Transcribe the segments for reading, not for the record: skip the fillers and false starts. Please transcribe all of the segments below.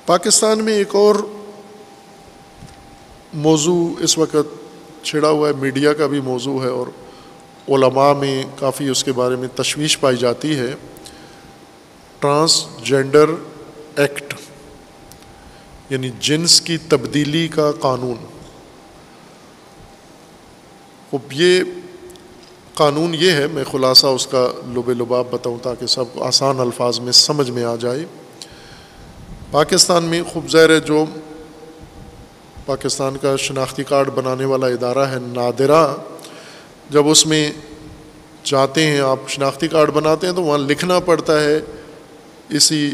پاکستان میں ایک اور موضوع اس وقت چھڑا ہوا ہے، میڈیا کا بھی موضوع ہے اور علماء میں کافی اس کے بارے میں تشویش پائی جاتی ہے، ٹرانسجینڈر ایکٹ، یعنی جنس کی تبدیلی کا قانون۔ اب یہ قانون یہ ہے، میں خلاصہ اس کا لب لباب بتاؤں تاکہ سب کو آسان الفاظ میں سمجھ میں آ جائے۔ پاکستان میں خوب ظاہر ہے، جو پاکستان کا شناختی کارڈ بنانے والا ادارہ ہے نادرا، جب اس میں جاتے ہیں آپ شناختی کارڈ بناتے ہیں تو وہاں لکھنا پڑتا ہے اسی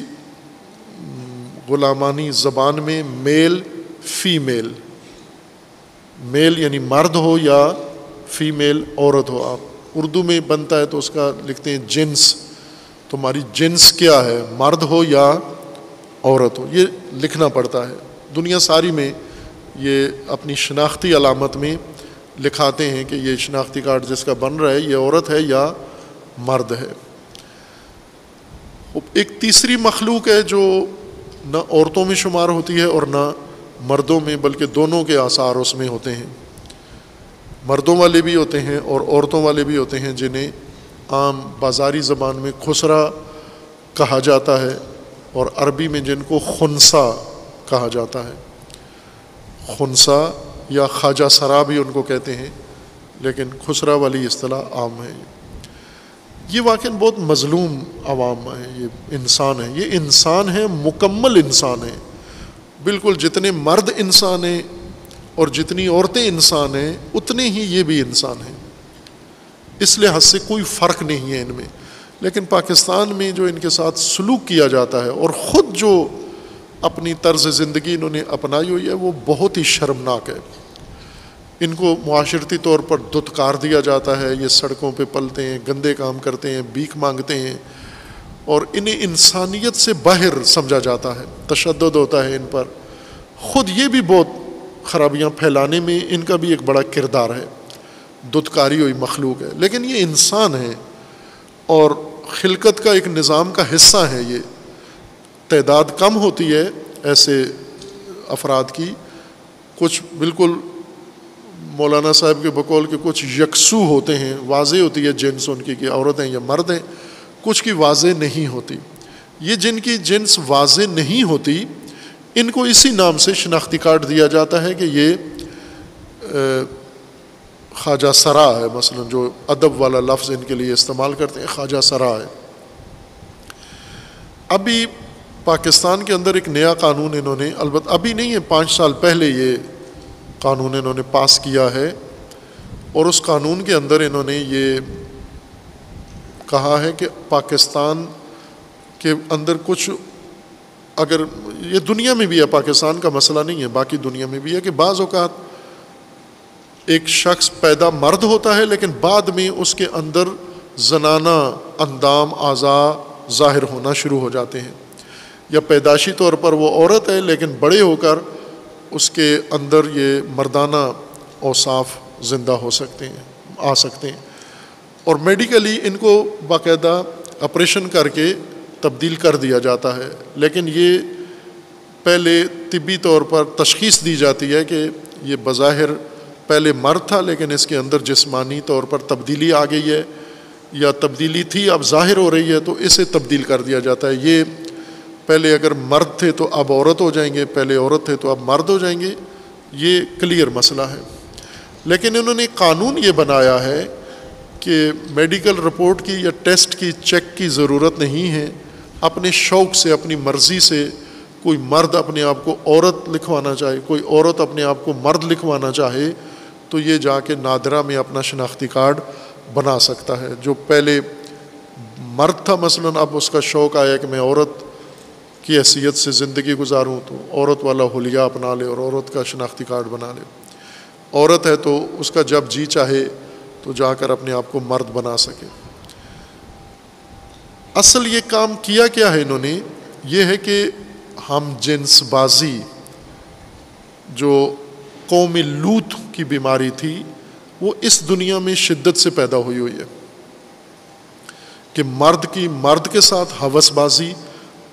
غلامانی زبان میں میل فیمیل، میل یعنی مرد ہو یا فیمیل عورت ہو۔ آپ اردو میں بنتا ہے تو اس کا لکھتے ہیں جنس، تمہاری جنس کیا ہے، مرد ہو یا عورت ہو، یہ لکھنا پڑتا ہے۔ دنیا ساری میں یہ اپنی شناختی علامت میں لکھاتے ہیں کہ یہ شناختی کارڈ جس کا بن رہا ہے یہ عورت ہے یا مرد ہے۔ ایک تیسری مخلوق ہے جو نہ عورتوں میں شمار ہوتی ہے اور نہ مردوں میں، بلکہ دونوں کے آثار اس میں ہوتے ہیں، مردوں والے بھی ہوتے ہیں اور عورتوں والے بھی ہوتے ہیں، جنہیں عام بازاری زبان میں خسرا کہا جاتا ہے اور عربی میں جن کو خنسا کہا جاتا ہے۔ خنسا یا خواجہ سرا بھی ان کو کہتے ہیں، لیکن خسرا والی اصطلاح عام ہے۔ یہ واقعاً بہت مظلوم عوام ہے، یہ انسان ہے، یہ انسان ہے، مکمل انسان ہے، بالکل جتنے مرد انسان ہیں اور جتنی عورتیں انسان ہیں اتنے ہی یہ بھی انسان ہیں، اس لحاظ سے کوئی فرق نہیں ہے ان میں۔ لیکن پاکستان میں جو ان کے ساتھ سلوک کیا جاتا ہے اور خود جو اپنی طرز زندگی انہوں نے اپنائی ہوئی ہے وہ بہت ہی شرمناک ہے۔ ان کو معاشرتی طور پر دھتکار دیا جاتا ہے، یہ سڑکوں پہ پلتے ہیں، گندے کام کرتے ہیں، بھیک مانگتے ہیں اور انہیں انسانیت سے باہر سمجھا جاتا ہے، تشدد ہوتا ہے ان پر۔ خود یہ بھی بہت خرابیاں پھیلانے میں ان کا بھی ایک بڑا کردار ہے، دھتکاری ہوئی مخلوق ہے، لیکن یہ انسان ہے اور خلقت کا ایک نظام کا حصہ ہے۔ یہ تعداد کم ہوتی ہے ایسے افراد کی، کچھ بالکل مولانا صاحب کے بقول کے کچھ یکسو ہوتے ہیں، واضح ہوتی ہے جنس ان کی کہ عورت ہیں یا مرد ہیں، کچھ کی واضح نہیں ہوتی۔ یہ جن کی جنس واضح نہیں ہوتی ان کو اسی نام سے شناختی کارڈ دیا جاتا ہے کہ یہ خواجہ سرا ہے، مثلا جو ادب والا لفظ ان کے لیے استعمال کرتے ہیں، خواجہ سرا ہے۔ ابھی پاکستان کے اندر ایک نیا قانون انہوں نے، البتہ ابھی نہیں ہے، 5 سال پہلے یہ قانون انہوں نے پاس کیا ہے، اور اس قانون کے اندر انہوں نے یہ کہا ہے کہ پاکستان کے اندر کچھ، اگر یہ دنیا میں بھی ہے، پاکستان کا مسئلہ نہیں ہے، باقی دنیا میں بھی ہے، کہ بعض اوقات ایک شخص پیدا مرد ہوتا ہے لیکن بعد میں اس کے اندر زنانہ اندام اعضاء ظاہر ہونا شروع ہو جاتے ہیں، یا پیدائشی طور پر وہ عورت ہے لیکن بڑے ہو کر اس کے اندر یہ مردانہ اوصاف زندہ ہو سکتے ہیں، آ سکتے ہیں، اور میڈیکلی ان کو باقاعدہ آپریشن کر کے تبدیل کر دیا جاتا ہے۔ لیکن یہ پہلے طبی طور پر تشخیص دی جاتی ہے کہ یہ بظاہر پہلے مرد تھا لیکن اس کے اندر جسمانی طور پر تبدیلی آ گئی ہے، یا تبدیلی تھی اب ظاہر ہو رہی ہے، تو اسے تبدیل کر دیا جاتا ہے۔ یہ پہلے اگر مرد تھے تو اب عورت ہو جائیں گے، پہلے عورت تھے تو اب مرد ہو جائیں گے، یہ کلیئر مسئلہ ہے۔ لیکن انہوں نے قانون یہ بنایا ہے کہ میڈیکل رپورٹ کی یا ٹیسٹ کی چیک کی ضرورت نہیں ہے، اپنے شوق سے، اپنی مرضی سے کوئی مرد اپنے آپ کو عورت لکھوانا چاہے، کوئی عورت اپنے آپ کو مرد لکھوانا چاہے تو یہ جا کے نادرا میں اپنا شناختی کارڈ بنا سکتا ہے۔ جو پہلے مرد تھا مثلاً، اب اس کا شوق آیا کہ میں عورت کی حیثیت سے زندگی گزاروں، تو عورت والا حلیہ اپنا لے اور عورت کا شناختی کارڈ بنا لے۔ عورت ہے تو اس کا جب جی چاہے تو جا کر اپنے آپ کو مرد بنا سکے۔ اصل یہ کام کیا کیا ہے انہوں نے، یہ ہے کہ ہم جنس بازی جو قوم لوط کی بیماری تھی وہ اس دنیا میں شدت سے پیدا ہوئی ہے، کہ مرد کی مرد کے ساتھ ہوس بازی،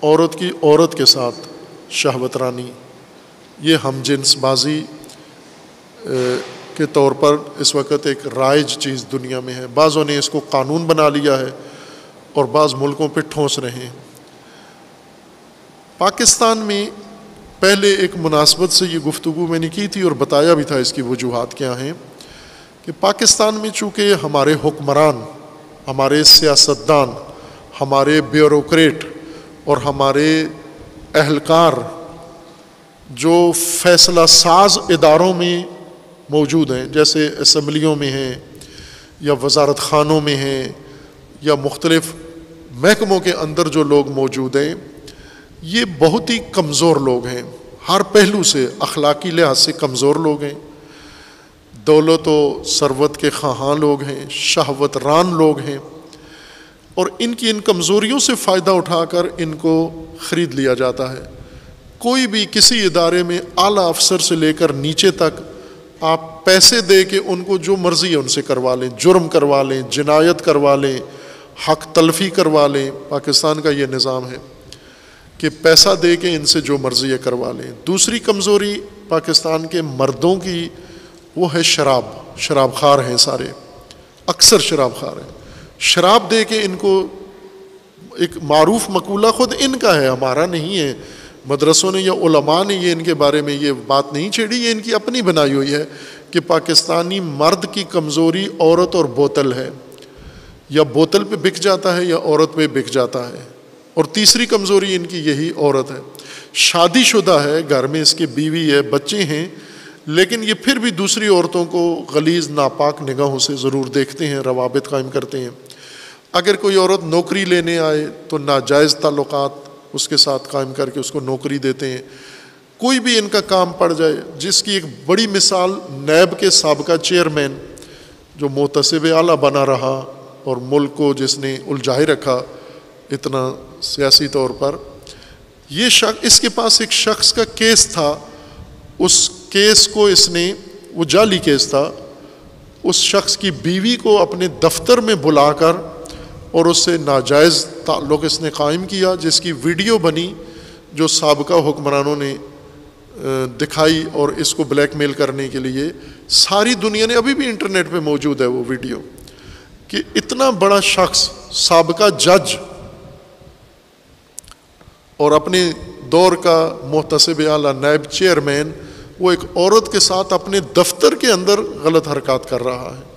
عورت کی عورت کے ساتھ شہوت رانی، یہ ہم جنس بازی کے طور پر اس وقت ایک رائج چیز دنیا میں ہے. بعضوں نے اس کو قانون بنا لیا ہے اور بعض ملکوں پہ ٹھونس رہے ہیں. پاکستان میں پہلے ایک مناسبت سے یہ گفتگو میں نے کی تھی اور بتایا بھی تھا اس کی وجوہات کیا ہیں، کہ پاکستان میں چونکہ ہمارے حکمران، ہمارے سیاستدان، ہمارے بیوروکریٹ اور ہمارے اہلکار جو فیصلہ ساز اداروں میں موجود ہیں، جیسے اسمبلیوں میں ہیں یا وزارت خانوں میں ہیں یا مختلف محکموں کے اندر جو لوگ موجود ہیں، یہ بہت ہی کمزور لوگ ہیں، ہر پہلو سے اخلاقی لحاظ سے کمزور لوگ ہیں، دولت و ثروت کے خواہاں لوگ ہیں، شہوت ران لوگ ہیں، اور ان کی ان کمزوریوں سے فائدہ اٹھا کر ان کو خرید لیا جاتا ہے. کوئی بھی کسی ادارے میں اعلیٰ افسر سے لے کر نیچے تک آپ پیسے دے کے ان کو جو مرضی ہے ان سے کروا لیں، جرم کروا لیں، جنایت کروا لیں، حق تلفی کروا لیں. پاکستان کا یہ نظام ہے کہ پیسہ دے کے ان سے جو مرضی ہے کروا لیں. دوسری کمزوری پاکستان کے مردوں کی وہ ہے شراب خار ہیں سارے، اکثر شراب خار ہیں. شراب دے کے ان کو، ایک معروف مقولہ خود ان کا ہے، ہمارا نہیں ہے، مدرسوں نے یا علماء نے یہ ان کے بارے میں یہ بات نہیں چھیڑی، یہ ان کی اپنی بنائی ہوئی ہے کہ پاکستانی مرد کی کمزوری عورت اور بوتل ہے، یا بوتل پہ بک جاتا ہے یا عورت پہ بک جاتا ہے. اور تیسری کمزوری ان کی یہی عورت ہے. شادی شدہ ہے، گھر میں اس کی بیوی ہے، بچے ہیں، لیکن یہ پھر بھی دوسری عورتوں کو غلیظ ناپاک نگاہوں سے ضرور دیکھتے ہیں، روابط قائم کرتے ہیں. اگر کوئی عورت نوکری لینے آئے تو ناجائز تعلقات اس کے ساتھ قائم کر کے اس کو نوکری دیتے ہیں. کوئی بھی ان کا کام پڑ جائے، جس کی ایک بڑی مثال نیب کے سابقہ چیئرمین جو محتسب اعلیٰ بنا رہا اور ملک کو جس نے الجھائے رکھا اتنا سیاسی طور پر، یہ شخص، اس کے پاس ایک شخص کا کیس تھا، اس کیس کو اس نے، وہ جعلی کیس تھا، اس شخص کی بیوی کو اپنے دفتر میں بلا کر اور اس سے ناجائز تعلق اس نے قائم کیا، جس کی ویڈیو بنی جو سابقہ حکمرانوں نے دکھائی، اور اس کو بلیک میل کرنے کے لیے ساری دنیا نے، ابھی بھی انٹرنیٹ پہ موجود ہے وہ ویڈیو، کہ اتنا بڑا شخص، سابقہ جج اور اپنے دور کا محتسب اعلیٰ نائب چیئرمین، وہ ایک عورت کے ساتھ اپنے دفتر کے اندر غلط حرکات کر رہا ہے.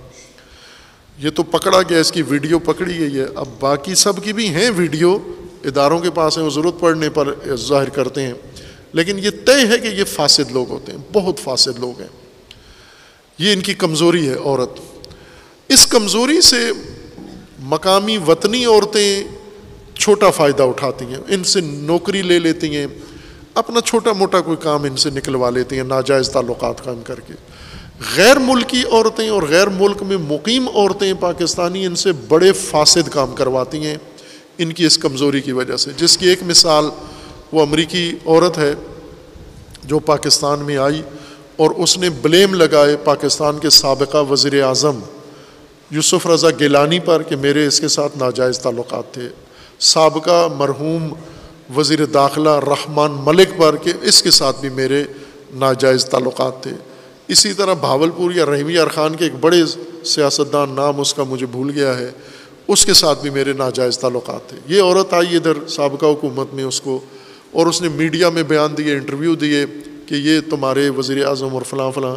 یہ تو پکڑا گیا، اس کی ویڈیو پکڑی گئی ہے. اب باقی سب کی بھی ہیں ویڈیو، اداروں کے پاس ہیں، وہ ضرورت پڑنے پر ظاہر کرتے ہیں، لیکن یہ طے ہے کہ یہ فاسد لوگ ہوتے ہیں، بہت فاسد لوگ ہیں. یہ ان کی کمزوری ہے عورت. اس کمزوری سے مقامی وطنی عورتیں چھوٹا فائدہ اٹھاتی ہیں، ان سے نوکری لے لیتی ہیں، اپنا چھوٹا موٹا کوئی کام ان سے نکلوا لیتی ہیں ناجائز تعلقات قائم کر کے. غیر ملکی عورتیں اور غیر ملک میں مقیم عورتیں پاکستانی ان سے بڑے فاسد کام کرواتی ہیں ان کی اس کمزوری کی وجہ سے، جس کی ایک مثال وہ امریکی عورت ہے جو پاکستان میں آئی اور اس نے بلیم لگائے پاکستان کے سابقہ وزیر اعظم یوسف رضا گیلانی پر کہ میرے اس کے ساتھ ناجائز تعلقات تھے، سابقہ مرحوم وزیر داخلہ رحمان ملک پر کہ اس کے ساتھ بھی میرے ناجائز تعلقات تھے. اسی طرح بھاولپور یا رحیم یار خان کے ایک بڑے سیاستدان، نام اس کا مجھے بھول گیا ہے، اس کے ساتھ بھی میرے ناجائز تعلقات تھے. یہ عورت آئی ادھر سابقہ حکومت میں اس کو، اور اس نے میڈیا میں بیان دیے، انٹرویو دیے کہ یہ تمہارے وزیر اعظم اور فلاں فلاں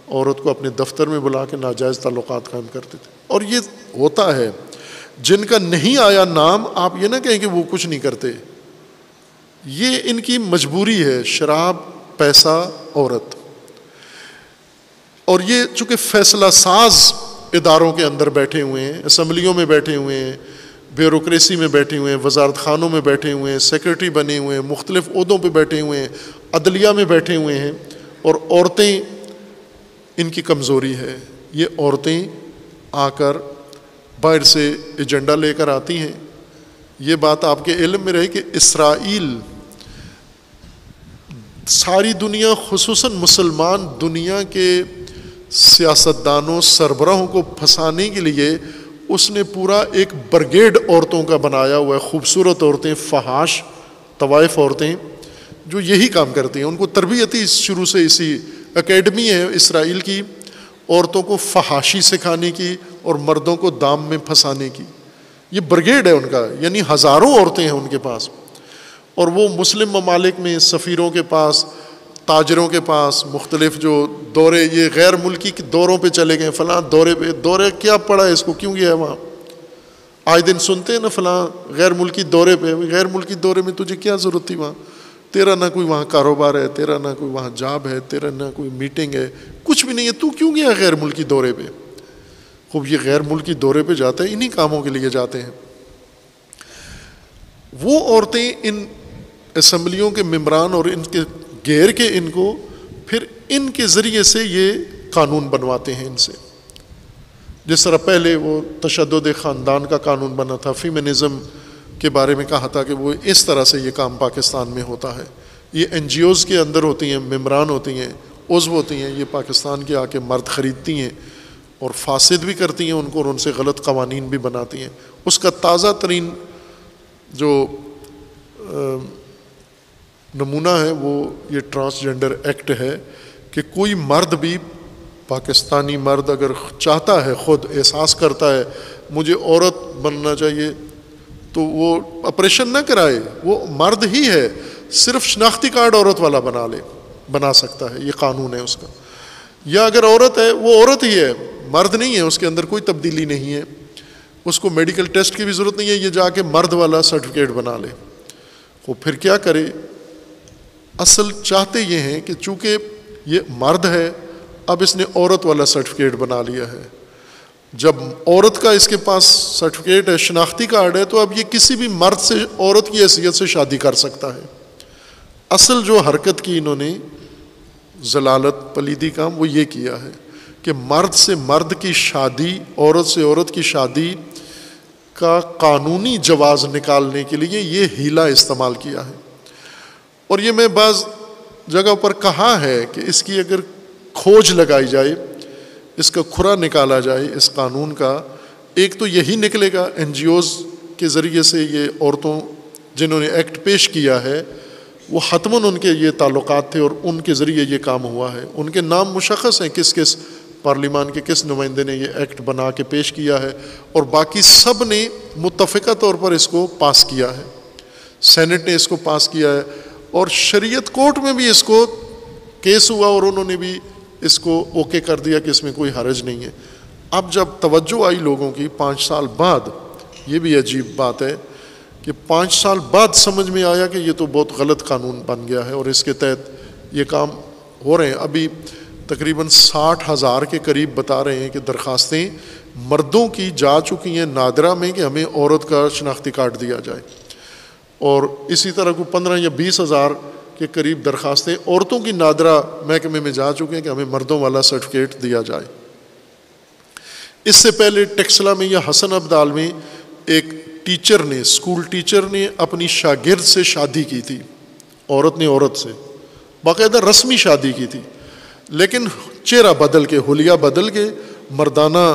عورت کو اپنے دفتر میں بلا کے ناجائز تعلقات قائم کرتے تھے. اور یہ ہوتا ہے، جن کا نہیں آیا نام آپ یہ نہ کہیں کہ وہ کچھ نہیں کرتے، یہ ان کی مجبوری ہے، شراب، پیسہ، عورت. اور یہ چونکہ فیصلہ ساز اداروں کے اندر بیٹھے ہوئے ہیں، اسمبلیوں میں بیٹھے ہوئے ہیں، بیوروکریسی میں بیٹھے ہوئے ہیں، وزارت خانوں میں بیٹھے ہوئے ہیں، سیکرٹری بنے ہوئے ہیں، مختلف عہدوں پہ بیٹھے ہوئے ہیں، عدلیہ میں بیٹھے ہوئے ہیں، اور عورتیں ان کی کمزوری ہے. یہ عورتیں آ کر باہر سے ایجنڈا لے کر آتی ہیں. یہ بات آپ کے علم میں رہے کہ اسرائیل ساری دنیا، خصوصاً مسلمان دنیا کے سیاستدانوں، سربراہوں کو پھنسانے کے لیے اس نے پورا ایک برگیڈ عورتوں کا بنایا ہوا ہے، خوبصورت عورتیں، فحاش طوائف عورتیں جو یہی کام کرتی ہیں. ان کو تربیت ہی شروع سے اسی اکیڈمی ہے اسرائیل کی عورتوں کو فحاشی سکھانے کی اور مردوں کو دام میں پھنسانے کی. یہ برگیڈ ہے ان کا, یعنی ہزاروں عورتیں ہیں ان کے پاس. اور وہ مسلم ممالک میں سفیروں کے پاس, تاجروں کے پاس, مختلف جو دورے, یہ غیر ملکی دوروں پہ چلے گئے, فلاں دورے پہ, دورے کیا پڑا ہے اس کو, کیوں گیا ہے وہاں؟ آج دن سنتے ہیں نا فلاں غیر ملکی دورے پہ. غیر ملکی دورے میں تجھے کیا ضرورت تھی وہاں؟ تیرا نہ کوئی وہاں کاروبار ہے, تیرا نہ کوئی وہاں جاب ہے, تیرا نہ کوئی میٹنگ ہے, کچھ بھی نہیں ہے, تو کیوں گیا غیر ملکی دورے پہ؟ خوب یہ غیر ملکی دورے پہ جاتے ہیں انہی کاموں کے لیے جاتے ہیں. وہ عورتیں ان اسمبلیوں کے ممبران اور ان کے گھیر کے ان کو پھر ان کے ذریعے سے یہ قانون بنواتے ہیں ان سے. جس طرح پہلے وہ تشدد خاندان کا قانون بنا تھا, فیمنزم کے بارے میں کہا تھا کہ وہ اس طرح سے یہ کام پاکستان میں ہوتا ہے. یہ این جی اوز کے اندر ہوتی ہیں, ممبران ہوتی ہیں, عضو ہوتی ہیں, یہ پاکستان کے آ کے مرد خریدتی ہیں اور فاسد بھی کرتی ہیں ان کو اور ان سے غلط قوانین بھی بناتی ہیں. اس کا تازہ ترین جو نمونہ ہے وہ یہ ٹرانسجنڈر ایکٹ ہے کہ کوئی مرد بھی, پاکستانی مرد اگر چاہتا ہے, خود احساس کرتا ہے مجھے عورت بننا چاہیے, تو وہ آپریشن نہ کرائے, وہ مرد ہی ہے, صرف شناختی کارڈ عورت والا بنا سکتا ہے, یہ قانون ہے اس کا. یا اگر عورت ہے وہ عورت ہی ہے, مرد نہیں ہے, اس کے اندر کوئی تبدیلی نہیں ہے, اس کو میڈیکل ٹیسٹ کی بھی ضرورت نہیں ہے, یہ جا کے مرد والا سرٹیفکیٹ بنا لے. وہ پھر کیا کرے؟ اصل چاہتے یہ ہیں کہ چونکہ یہ مرد ہے, اب اس نے عورت والا سرٹیفکیٹ بنا لیا ہے. جب عورت کا اس کے پاس سرٹیفکیٹ ہے, شناختی کارڈ ہے, تو اب یہ کسی بھی مرد سے عورت کی حیثیت سے شادی کر سکتا ہے. اصل جو حرکت کی انہوں نے, ضلالت پلیدی کام, وہ یہ کیا ہے کہ مرد سے مرد کی شادی, عورت سے عورت کی شادی کا قانونی جواز نکالنے کے لیے یہ ہیلہ استعمال کیا ہے. اور یہ میں بعض جگہ پر کہا ہے کہ اس کی اگر کھوج لگائی جائے, اس کا کھرا نکالا جائے اس قانون کا, ایک تو یہی نکلے گا این جی اوز کے ذریعے سے یہ عورتوں جنہوں نے ایکٹ پیش کیا ہے وہ حتماً ان کے یہ تعلقات تھے اور ان کے ذریعے یہ کام ہوا ہے. ان کے نام مشخص ہیں, کس کس پارلیمان کے کس نمائندے نے یہ ایکٹ بنا کے پیش کیا ہے, اور باقی سب نے متفقہ طور پر اس کو پاس کیا ہے. سینٹ نے اس کو پاس کیا ہے, اور شریعت کورٹ میں بھی اس کو کیس ہوا اور انہوں نے بھی اس کو اوکے کر دیا کہ اس میں کوئی حرج نہیں ہے. اب جب توجہ آئی لوگوں کی 5 سال بعد, یہ بھی عجیب بات ہے کہ 5 سال بعد سمجھ میں آیا کہ یہ تو بہت غلط قانون بن گیا ہے اور اس کے تحت یہ کام ہو رہے ہیں. ابھی تقریباً 60,000 کے قریب بتا رہے ہیں کہ درخواستیں مردوں کی جا چکی ہیں نادرہ میں کہ ہمیں عورت کا شناختی کارڈ دیا جائے, اور اسی طرح کو 15 یا 20,000 کے قریب درخواستیں عورتوں کی نادرہ محکمے میں جا چکے ہیں کہ ہمیں مردوں والا سرٹیفکیٹ دیا جائے. اس سے پہلے ٹیکسلا میں یا حسن ابدال میں ایک ٹیچر نے, اسکول ٹیچر نے اپنی شاگرد سے شادی کی تھی, عورت نے عورت سے باقاعدہ رسمی شادی کی تھی, لیکن چہرہ بدل کے, حلیہ بدل کے, مردانہ,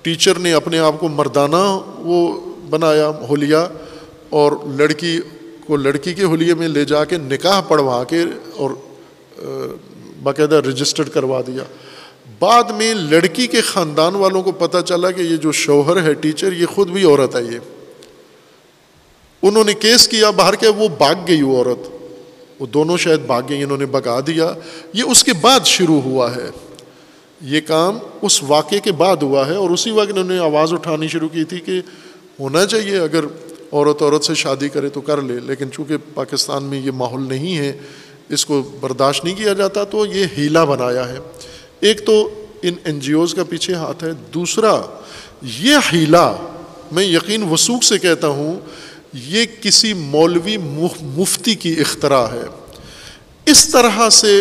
ٹیچر نے اپنے آپ کو مردانہ وہ بنایا حلیہ, اور لڑکی کو لڑکی کے حلیے میں لے جا کے نکاح پڑھوا کے اور باقاعدہ رجسٹرڈ کروا دیا. بعد میں لڑکی کے خاندان والوں کو پتہ چلا کہ یہ جو شوہر ہے ٹیچر, یہ خود بھی عورت ہے. یہ انہوں نے کیس کیا باہر کے, وہ بھاگ گئی وہ عورت, وہ دونوں شاید بھاگ گئی, انہوں نے بھگا دیا. یہ اس کے بعد شروع ہوا ہے, یہ کام اس واقعے کے بعد ہوا ہے, اور اسی وقت انہوں نے آواز اٹھانی شروع کی تھی کہ ہونا چاہیے اگر عورت سے شادی کرے تو کر لے, لیکن چونکہ پاکستان میں یہ ماحول نہیں ہے, اس کو برداشت نہیں کیا جاتا, تو یہ ہیلہ بنایا ہے. ایک تو ان این جی اوز کا پیچھے ہاتھ ہے, دوسرا یہ ہیلہ میں یقین وثوق سے کہتا ہوں یہ کسی مولوی مفتی کی اختراع ہے. اس طرح سے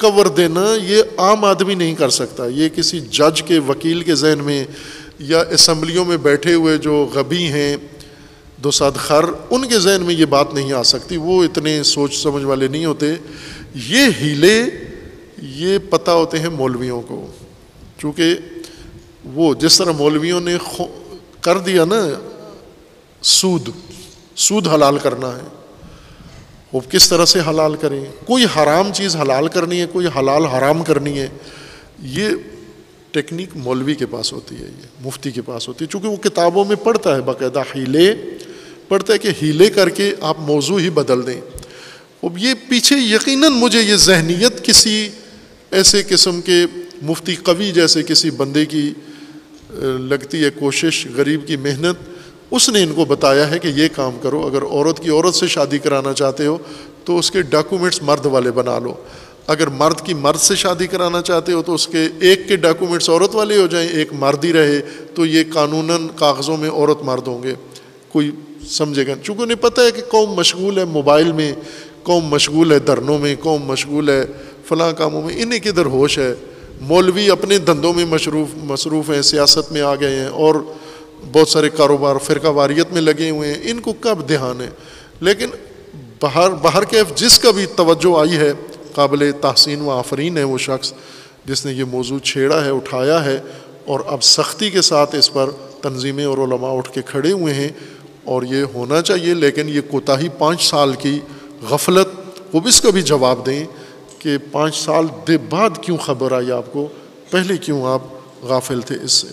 کور دینا یہ عام آدمی نہیں کر سکتا, یہ کسی جج کے, وکیل کے ذہن میں یا اسمبلیوں میں بیٹھے ہوئے جو غبی ہیں, دو ساتھ خر, ان کے ذہن میں یہ بات نہیں آ سکتی, وہ اتنے سوچ سمجھ والے نہیں ہوتے. یہ ہیلے یہ پتہ ہوتے ہیں مولویوں کو, چونکہ وہ جس طرح مولویوں نے کر دیا نا سود حلال کرنا ہے, وہ کس طرح سے حلال کریں، کوئی حرام چیز حلال کرنی ہے، کوئی حلال حرام کرنی ہے، یہ ٹیکنیک مولوی کے پاس ہوتی ہے، یہ مفتی کے پاس ہوتی ہے، چونکہ وہ کتابوں میں پڑھتا ہے، باقاعدہ ہیلے پڑھتا ہے کہ ہیلے کر کے آپ موضوع ہی بدل دیں۔ اب یہ پیچھے یقیناً مجھے یہ ذہنیت کسی ایسے قسم کے مفتی قوی جیسے کسی بندے کی لگتی ہے کوشش، غریب کی محنت، اس نے ان کو بتایا ہے کہ یہ کام کرو، اگر عورت کی عورت سے شادی کرانا چاہتے ہو تو اس کے ڈاکومنٹس مرد والے بنا لو، اگر مرد کی مرد سے شادی کرانا چاہتے ہو تو اس کے ایک کے ڈاکومنٹس عورت والے ہو جائیں، ایک مرد ہی رہے، تو یہ قانوناً کاغذوں میں عورت مرد ہوں گے، کوئی سمجھے گا، چونکہ انہیں پتہ ہے کہ قوم مشغول ہے موبائل میں، قوم مشغول ہے دھرنوں میں، قوم مشغول ہے فلاں کاموں میں، انہیں کدھر ہوش ہے، مولوی اپنے دھندوں میں مصروف ہیں، سیاست میں آ گئے ہیں اور بہت سارے کاروبار فرقہ واریت میں لگے ہوئے ہیں، ان کو کب دھیان ہے۔ لیکن باہر کیف جس کا بھی توجہ آئی ہے، قابل تحسین و آفرین ہے وہ شخص جس نے یہ موضوع چھیڑا ہے، اٹھایا ہے، اور اب سختی کے ساتھ اس پر تنظیمیں اور علماء اٹھ کے کھڑے ہوئے ہیں، اور یہ ہونا چاہیے۔ لیکن یہ کوتاہی 5 سال کی غفلت، وہ بھی اس کا بھی جواب دیں کہ 5 سال بعد کیوں خبر آئی آپ کو، پہلے کیوں آپ غافل تھے اس سے۔